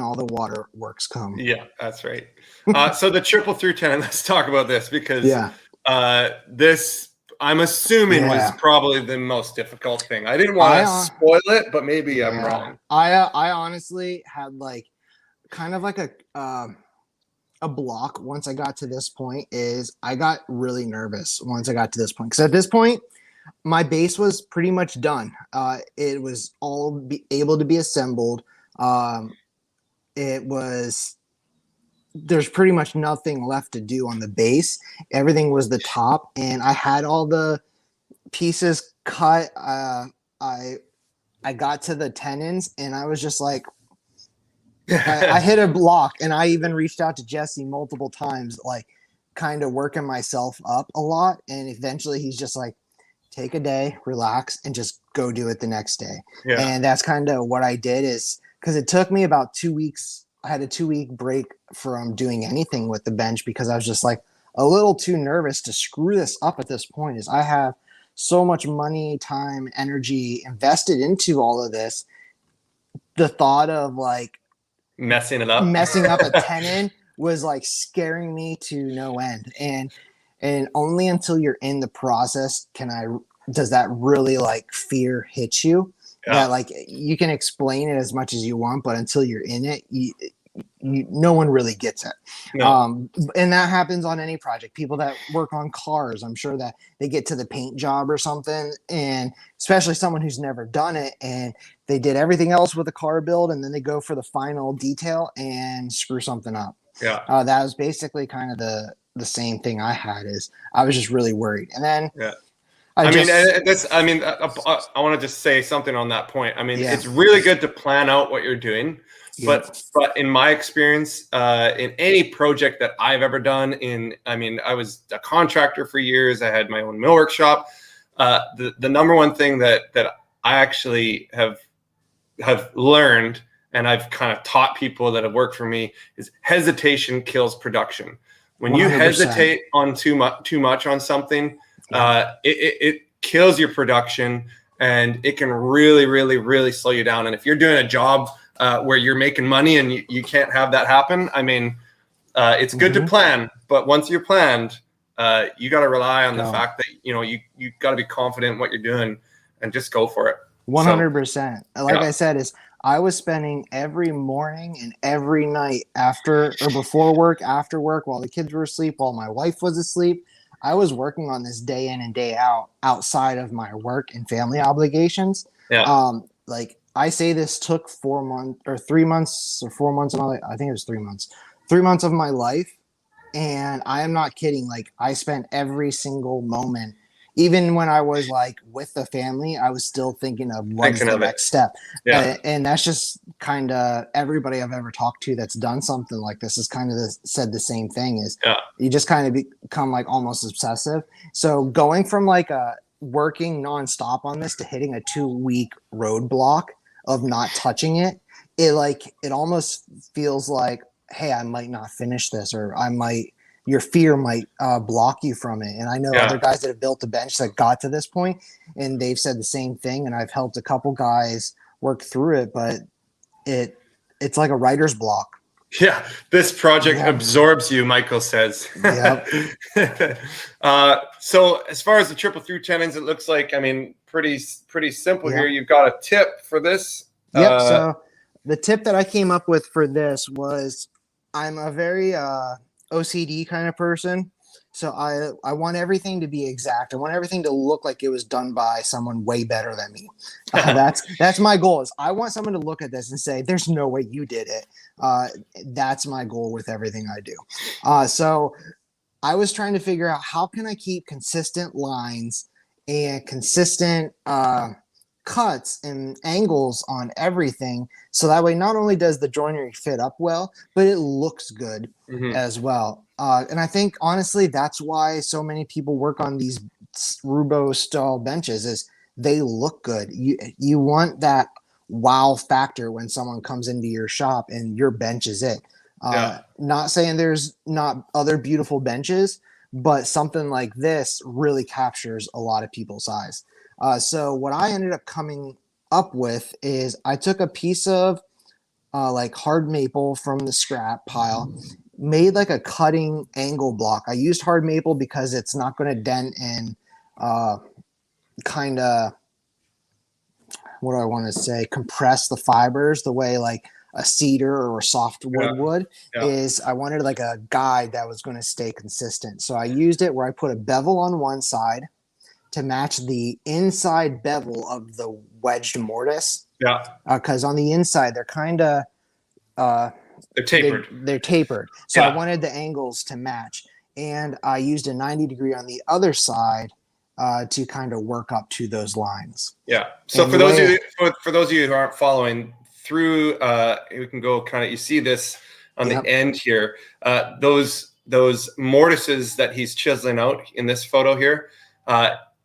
all the waterworks come. Yeah, that's right. So the triple through tenon. Let's talk about this, because this, I'm assuming, was probably the most difficult thing. I didn't want to spoil it, but maybe I'm wrong. I honestly had like kind of like a block once I got to this point. Is I got really nervous once I got to this point, because at this point my base was pretty much done. It was all able to be assembled. There's pretty much nothing left to do on the base. Everything was the top, and I had all the pieces cut. I got to the tenons, and I was just like, I hit a block, and I even reached out to Jesse multiple times, like kind of working myself up a lot. And eventually he's just like, take a day, relax, and just go do it the next day. Yeah. And that's kind of what I did, is because it took me about 2 weeks. I had a 2-week break from doing anything with the bench, because I was just like a little too nervous to screw this up at this point. Is I have so much money, time, energy invested into all of this. The thought of like messing up a tenon was like scaring me to no end. And only until you're in the process does that really like fear hit you. Yeah, like you can explain it as much as you want, but until you're in it, no one really gets it. No. And that happens on any project. People that work on cars, I'm sure that they get to the paint job or something, and especially someone who's never done it, and they did everything else with a car build, and then they go for the final detail and screw something up. Yeah, that was basically kind of the same thing I had. Is I was just really worried, and then I want to just say something on that point. I mean, it's really good to plan out what you're doing, but in my experience, in any project that I've ever done, I was a contractor for years. I had my own millwork shop. The number one thing that I actually have learned, and I've kind of taught people that have worked for me, is hesitation kills production. When 100%. You hesitate on too much on something, it kills your production, and it can really, really, really slow you down. And if you're doing a job where you're making money and you can't have that happen, I mean, it's good to plan, but once you're planned, you got to rely on the fact that you got to be confident in what you're doing and just go for it. 100%. Like I said, I was spending every morning and every night after or before work, after work, while the kids were asleep, while my wife was asleep, I was working on this day in and day out outside of my work and family obligations. Yeah. Like I say this took 4 months or 3 months or 4 months of my life. I think it was 3 months. 3 months of my life. And I am not kidding. Like I spent every single moment, even when I was like with the family, I was still thinking of what's the next step. Yeah. And that's just kind of everybody I've ever talked to that's done something like this has kind of said the same thing is you just kind of become like almost obsessive. So going from like working nonstop on this to hitting a 2-week roadblock of not touching it, it almost feels like, hey, I might not finish this, or your fear might block you from it. And I know other guys that have built a bench that got to this point and they've said the same thing. And I've helped a couple guys work through it, but it's like a writer's block. Yeah. This project absorbs you, Michael says. Yep. So as far as the triple through tenons, it looks like, I mean, pretty simple here. You've got a tip for this. Yep. So the tip that I came up with for this was, I'm a very OCD kind of person. So I want everything to be exact. I want everything to look like it was done by someone way better than me. That's my goal. Is I want someone to look at this and say, there's no way you did it. That's my goal with everything I do. So I was trying to figure out, how can I keep consistent lines and consistent cuts and angles on everything, so that way not only does the joinery fit up well, but it looks good as well. And I think honestly that's why so many people work on these Rubo style benches, is they look good. You want that wow factor when someone comes into your shop and your bench is it. Not saying there's not other beautiful benches, but something like this really captures a lot of people's eyes. So what I ended up coming up with is I took a piece of like hard maple from the scrap pile, made like a cutting angle block. I used hard maple because it's not going to dent and kind of, what do I want to say, compress the fibers the way like a cedar or a softwood would. Is I wanted like a guide that was going to stay consistent. So I used it where I put a bevel on one side to match the inside bevel of the wedged mortise. Because on the inside they're kind of they're tapered. They're tapered. So I wanted the angles to match, and I used a 90 degree on the other side to kind of work up to those lines. So and for those of you who aren't following through, we can go kind of, you see this on the end here. Those mortises that he's chiseling out in this photo here,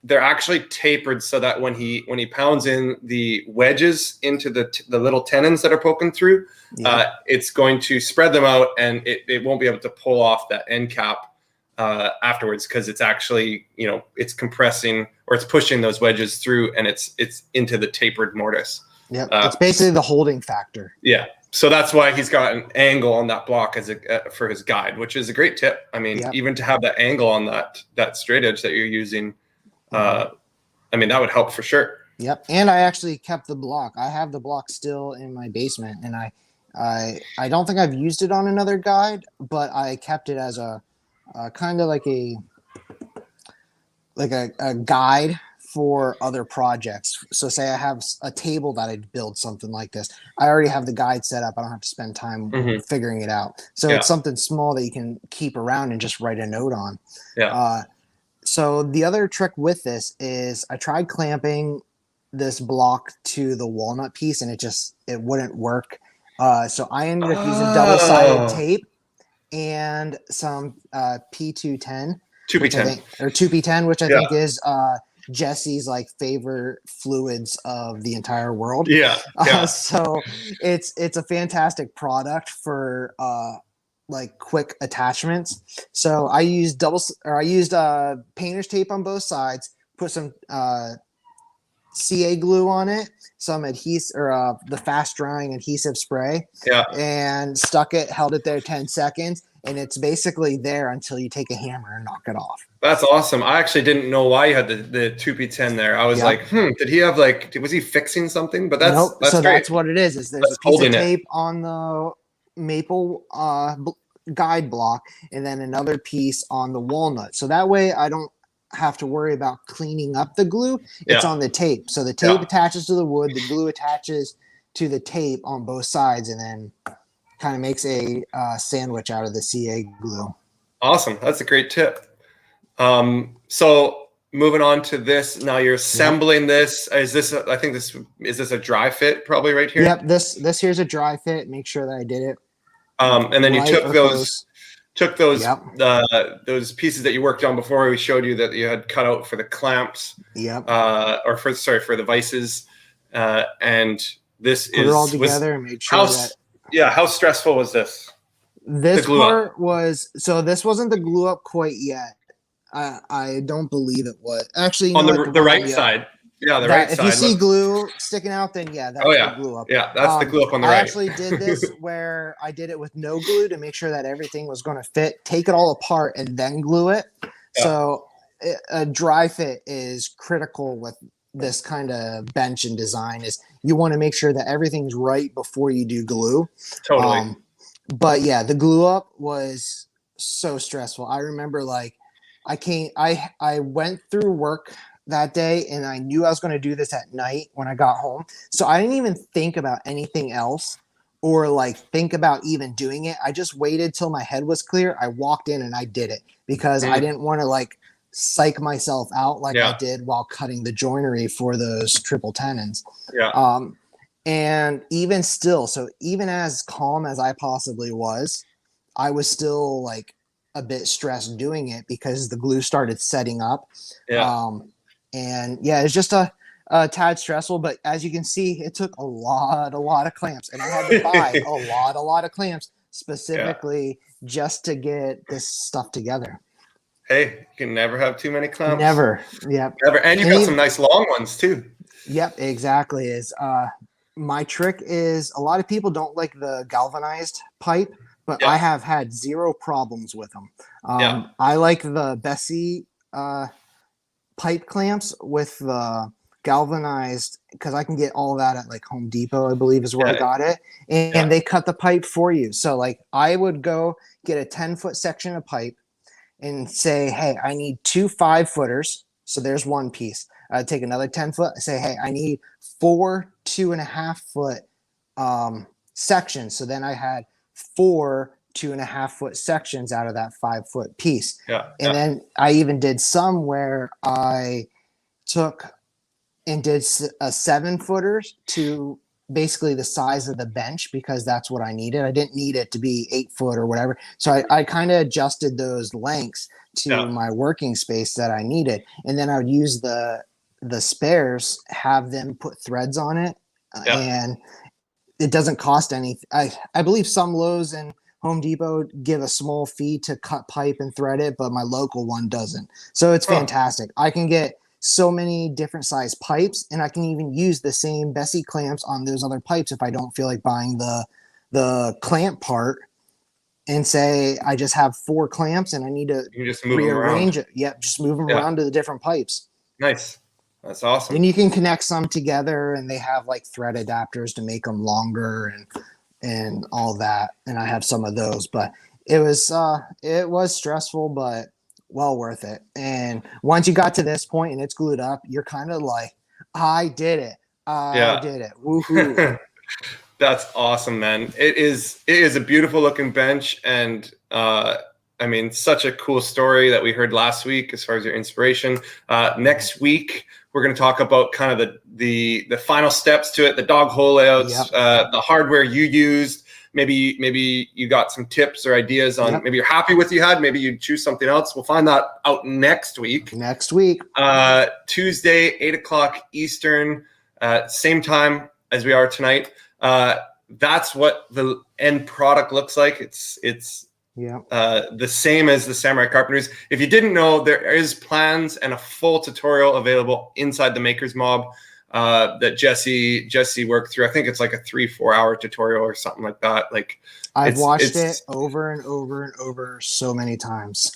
they're actually tapered so that when he pounds in the wedges into the little tenons that are poking through, it's going to spread them out, and it won't be able to pull off that end cap afterwards, because it's actually, it's compressing, or it's pushing those wedges through, and it's into the tapered mortise. It's basically the holding factor. So that's why he's got an angle on that block as for his guide, which is a great tip. I mean, even to have that angle on that straight edge that you're using, I mean, that would help for sure. And I actually kept the block. I have the block still in my basement, and I don't think I've used it on another guide, but I kept it as a kind of like a guide for other projects. So say I have a table that I'd build something like this, I already have the guide set up. I don't have to spend time figuring it out. So it's something small that you can keep around and just write a note on. So the other trick with this is I tried clamping this block to the walnut piece, and it wouldn't work. So I ended up using double-sided tape and some P210, 2P10, which I think is Jesse's like favorite fluids of the entire world. So it's a fantastic product for like quick attachments. So I used painter's tape on both sides, put some CA glue on it, some adhesive or the fast drying adhesive spray, and stuck it, held it there 10 seconds, and it's basically there until you take a hammer and knock it off. That's awesome. I actually didn't know why you had the 2P10 there. I was like, did he have was he fixing something? But that's so great. that's what it is. There's a piece of tape on the maple guide block, and then another piece on the walnut. So that way I don't have to worry about cleaning up the glue. It's on the tape. So the tape attaches to the wood, the glue attaches to the tape on both sides, and then kind of makes a sandwich out of the CA glue. Awesome. That's a great tip. So moving on to this, now you're assembling this. Is this, I think this, is this a dry fit probably right here? Yep. This here's a dry fit. Make sure that I did it. And then you took those, close. those pieces that you worked on before. We showed you that you had cut out for the clamps, or for the vices. And this put it all together and make sure that. Yeah. How stressful was this? This part was, so this wasn't the glue up quite yet. I don't believe it was. Actually, on the right side. Yeah, the right side. If you see glue sticking out, then that's the glue up. Yeah, that's the glue up on the right. I actually did this where I did it with no glue to make sure that everything was going to fit. Take it all apart and then glue it. Yeah. So a dry fit is critical with this kind of bench and design. Is you want to make sure that everything's right before you do glue. Totally. But yeah, the glue up was so stressful. I remember I went through work that day and I knew I was going to do this at night when I got home. So I didn't even think about anything else or think about even doing it. I just waited till my head was clear. I walked in and I did it because I didn't want to psych myself out I did while cutting the joinery for those triple tenons. Yeah. And even still, so even as calm as I possibly was, I was still a bit stressed doing it because the glue started setting up. Yeah. And it's just a tad stressful, but as you can see, it took a lot of clamps, and I had to buy a lot of clamps specifically just to get this stuff together. Hey, you can never have too many clamps. Never. Yep. Never. And you've got some nice long ones too. Yep, exactly. My trick is a lot of people don't like the galvanized pipe, but I have had zero problems with them. I like the Bessie pipe clamps with the galvanized because I can get all that at Home Depot, I believe is where I got it. And they cut the pipe for you. So I would go get a 10-foot section of pipe and say, hey, I need 2 5-footers. So there's one piece. I'd take another 10-foot, say, hey, I need 4 2.5-foot sections. So then I had 4 2.5-foot sections out of that 5-foot piece. And then I even did some where I took and did a 7-footers to basically the size of the bench because that's what I needed. I didn't need it to be 8 foot or whatever. So I kind of adjusted those lengths to my working space that I needed. And then I would use the spares, have them put threads on it. And it doesn't cost anything. I believe some Lowe's and Home Depot give a small fee to cut pipe and thread it, but my local one doesn't. So it's fantastic. I can get so many different size pipes, and I can even use the same Bessie clamps on those other pipes if I don't feel like buying the clamp part, and say I just have 4 clamps and I need to rearrange it. Yep, just move them around to the different pipes. Nice. That's awesome. And you can connect some together, and they have thread adapters to make them longer and all that. And I have some of those, but it was stressful, but well worth it. And once you got to this point and it's glued up, you're kind of I did it. I did it. Woohoo. That's awesome, man. It is a beautiful looking bench. And, such a cool story that we heard last week as far as your inspiration. Next week, we're going to talk about kind of the final steps to it, the dog hole layouts, the hardware you used. Maybe you got some tips or ideas on maybe you're happy with you had, maybe you choose something else. We'll find that out next week. Tuesday, 8:00 Eastern, same time as we are tonight. That's what the end product looks like. It's the same as the Samurai Carpenters. If you didn't know, there is plans and a full tutorial available inside the Makers Mob that Jesse worked through. I think it's a 3-4 hour tutorial or something like that. I've watched it over and over and over so many times.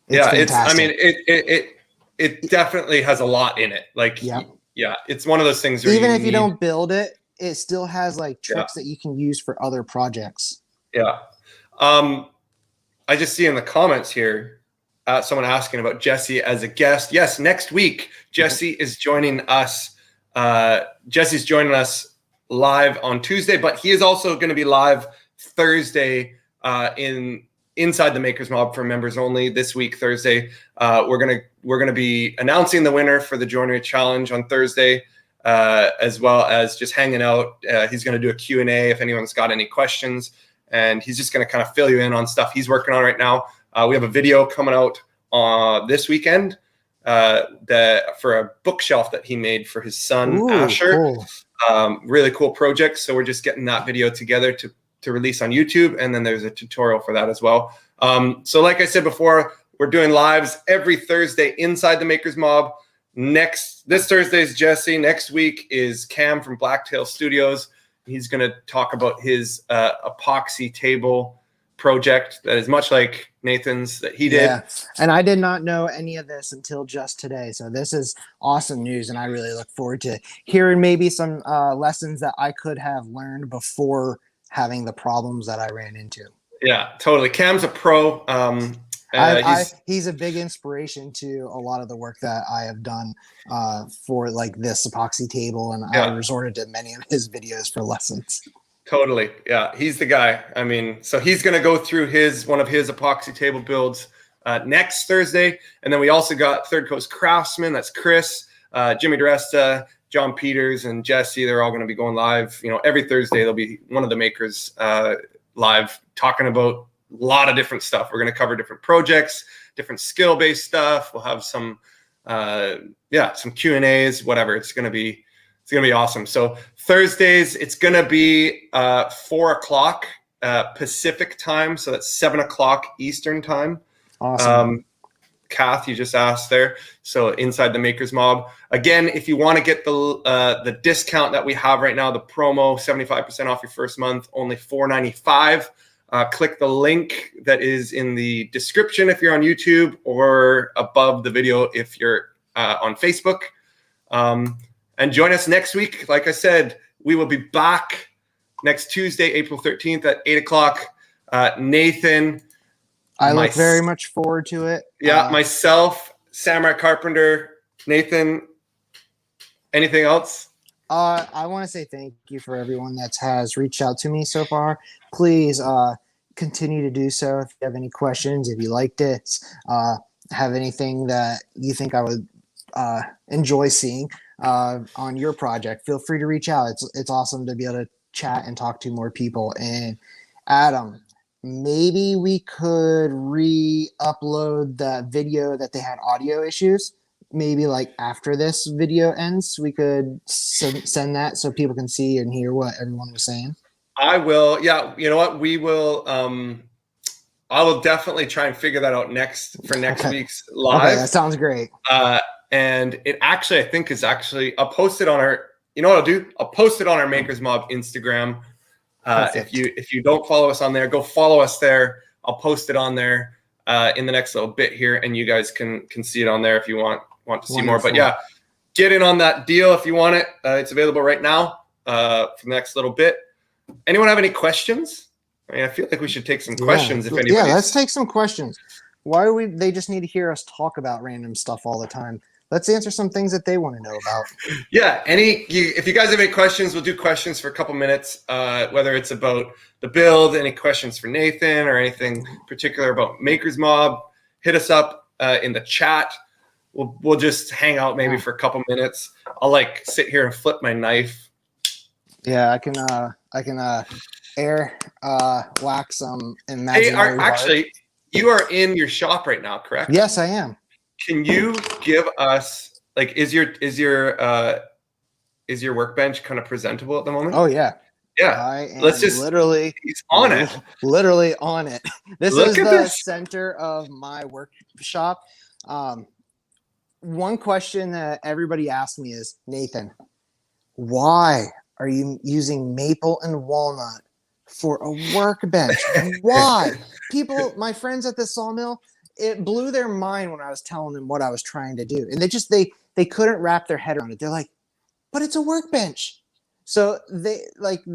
It's it definitely has a lot in it. It's one of those things where even if you don't build it, it still has tricks that you can use for other projects. I just see in the comments here, someone asking about Jesse as a guest. Yes, next week, Jesse is joining us. Jesse's joining us live on Tuesday, but he is also going to be live Thursday inside the Makers Mob for members only this week, Thursday. We're gonna be announcing the winner for the Joinery Challenge on Thursday, as well as just hanging out. He's gonna do a Q&A if anyone's got any questions, and he's just gonna kind of fill you in on stuff he's working on right now. We have a video coming out this weekend for a bookshelf that he made for his son, Asher. Cool. Really cool project. So we're just getting that video together to release on YouTube, and then there's a tutorial for that as well. So like I said before, we're doing lives every Thursday inside the Makers Mob. This Thursday is Jesse. Next week is Cam from Blacktail Studios. He's going to talk about his epoxy table project that is much like Nathan's that he did. Yeah, and I did not know any of this until just today. So this is awesome news, and I really look forward to hearing maybe some lessons that I could have learned before having the problems that I ran into. Yeah, totally. Cam's a pro. He's a big inspiration to a lot of the work that I have done for like this epoxy table, and I resorted to many of his videos for lessons. Totally. Yeah, he's the guy. I mean, so he's going to go through one of his epoxy table builds next Thursday. And then we also got Third Coast Craftsman. That's Chris, Jimmy DeResta, John Peters, and Jesse. They're all going to be going live. You know, every Thursday there'll be one of the makers live talking about a lot of different stuff. We're going to cover different projects, different skill-based stuff. We'll have some Q&As, whatever. It's going to be awesome. So Thursdays, it's going to be 4:00 Pacific time. So that's 7:00 Eastern time. Awesome. Kath, you just asked there. So inside the Makers Mob. Again, if you want to get the discount that we have right now, the promo, 75% off your first month, only $4.95. Click the link that is in the description if you're on YouTube, or above the video if you're on Facebook. And join us next week. Like I said, we will be back next Tuesday, April 13th at 8:00. Nathan. I look very much forward to it. Yeah, myself, Samurai Carpenter, Nathan. Anything else? I want to say thank you for everyone that has reached out to me so far. Please continue to do so if you have any questions, if you liked it, have anything that you think I would enjoy seeing on your project. Feel free to reach out. It's awesome to be able to chat and talk to more people. And Adam, maybe we could re-upload that video that they had audio issues. Maybe like after this video ends, we could send that so people can see and hear what everyone was saying. I will. Yeah. You know what? We will. I will definitely try and figure that out next week's live. Okay, that sounds great. And it actually, I think is actually, I'll post it on our, you know what I'll do? I'll post it on our Makers Mob Instagram. If you don't follow us on there, go follow us there. I'll post it on there in the next little bit here, and you guys can see it on there if you want to see more. But yeah, get in on that deal if you want it. It's available right now for the next little bit. Anyone have any questions? I mean, I feel like we should take some questions if anybody. Yeah, let's take some questions. Why are they just need to hear us talk about random stuff all the time? Let's answer some things that they want to know about. Yeah, if you guys have any questions, we'll do questions for a couple minutes, whether it's about the build, any questions for Nathan, or anything particular about Makers Mob, hit us up in the chat. We'll just hang out maybe for a couple minutes. I'll like sit here and flip my knife. Yeah, I can air wax some imaginary Hey, actually, you are in your shop right now, correct? Yes, I am. Can you give us like is your workbench kind of presentable at the moment? Oh yeah. Yeah. Let's just literally he's on it. Literally on it. This is the center of my workshop. One question that everybody asks me is, Nathan, why are you using maple and walnut for a workbench? Why? People, my friends at the sawmill, it blew their mind when I was telling them what I was trying to do. And they couldn't wrap their head around it. They're like, but it's a workbench. So they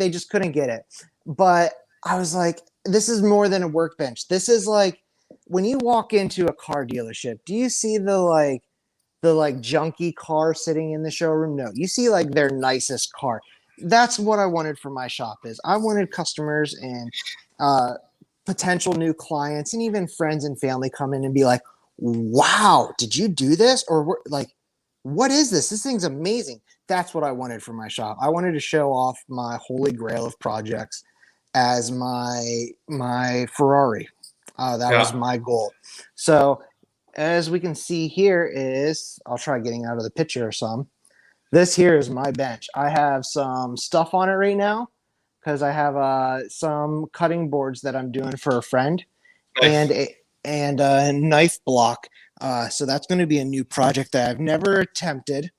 just couldn't get it. But I was like, this is more than a workbench. This is like when you walk into a car dealership, do you see the junky car sitting in the showroom? No, you see like their nicest car. That's what I wanted for my shop. Is I wanted customers and potential new clients and even friends and family come in and be like, wow, did you do this? Or like, what is this? This thing's amazing. That's what I wanted for my shop. I wanted to show off my holy grail of projects as my Ferrari. That was my goal. So as we can see here is, I'll try getting out of the picture some. This here is my bench. I have some stuff on it right now because I have some cutting boards that I'm doing for a friend. Nice. and a knife block. So that's going to be a new project that I've never attempted,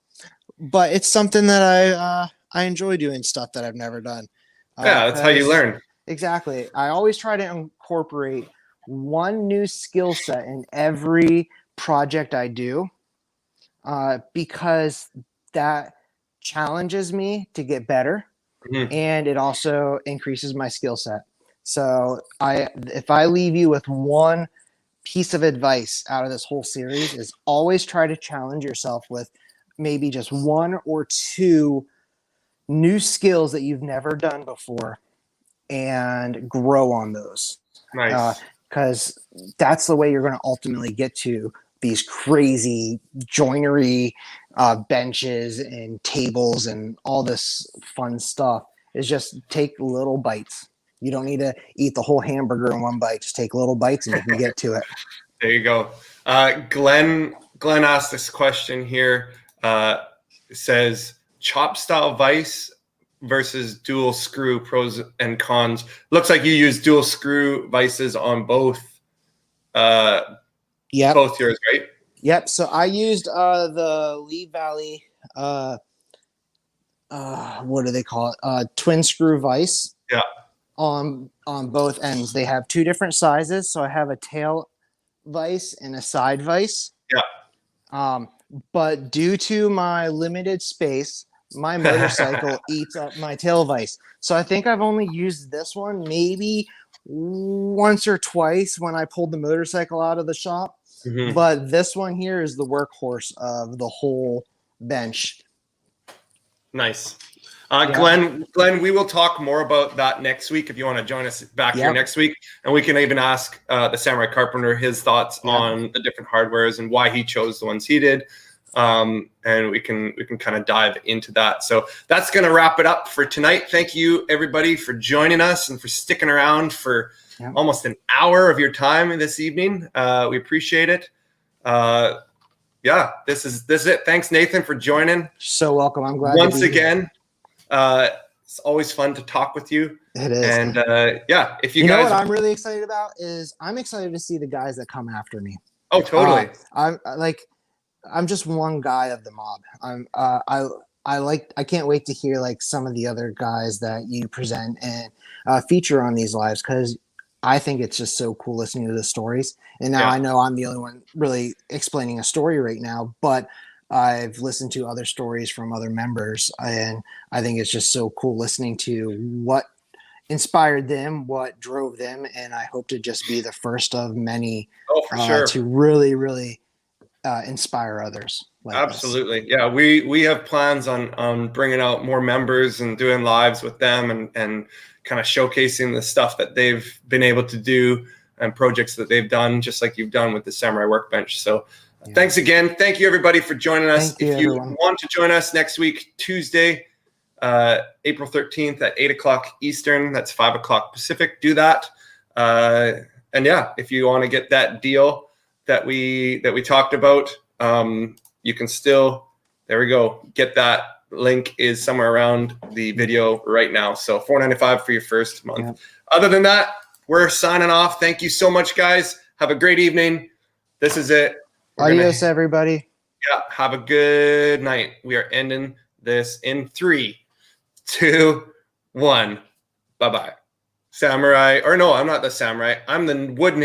but it's something that I enjoy doing stuff that I've never done. Yeah, that's how you learn. Exactly. I always try to incorporate one new skill set in every project I do, because that challenges me to get better, and it also increases my skill set. So if I leave you with one piece of advice out of this whole series, is always try to challenge yourself with maybe just one or two new skills that you've never done before and grow on those. Nice. Because that's the way you're going to ultimately get to these crazy joinery benches and tables and all this fun stuff. Is just take little bites. You don't need to eat the whole hamburger in one bite. Just take little bites and you can get to it. There you go. Glenn asked this question here. It says chop style vise versus dual screw, pros and cons. Looks like you use dual screw vices on both. Both yours, right? Yep. So I used the Lee Valley. What do they call it? Twin screw vise. Yeah. On both ends. They have two different sizes. So I have a tail vise and a side vise. Yeah. But due to my limited space, my motorcycle eats up my tail vise. So I think I've only used this one maybe once or twice when I pulled the motorcycle out of the shop. But this one here is the workhorse of the whole bench. Nice. Glenn, we will talk more about that next week if you want to join us back here next week. And we can even ask the Samurai Carpenter his thoughts on the different hardwares and why he chose the ones he did. And we can kind of dive into that. So that's going to wrap it up for tonight. Thank you, everybody, for joining us and for sticking around for almost an hour of your time this evening. We appreciate it. This is it. Thanks, Nathan, for joining. So welcome. I'm glad once again. It's always fun to talk with you. It is. And if you guys know what I'm really excited about is I'm excited to see the guys that come after me. Oh, totally. I'm just one guy of the mob. I can't wait to hear like some of the other guys that you present and feature on these lives, because I think it's just so cool listening to the stories. And now I know I'm the only one really explaining a story right now, but I've listened to other stories from other members, and I think it's just so cool listening to what inspired them, what drove them, and I hope to just be the first of many to really, really inspire others. Like Absolutely. This. Yeah, we have plans on bringing out more members and doing lives with them and kind of showcasing the stuff that they've been able to do and projects that they've done, just like you've done with the Samurai Workbench. So thanks again. Thank you, everybody, for joining us. If you want to join us next week, Tuesday, April 13th at 8 o'clock Eastern, that's 5 o'clock Pacific, do that. And if you want to get that deal that we talked about, you can still, there we go, get that. Link is somewhere around the video right now. So $4.95 for your first month. Yeah. Other than that, we're signing off. Thank you so much, guys. Have a great evening. This is it. Adios, everybody. Yeah, have a good night. We are ending this in 3, 2, 1. Bye-bye. Samurai, or no, I'm not the samurai. I'm the wood ninja.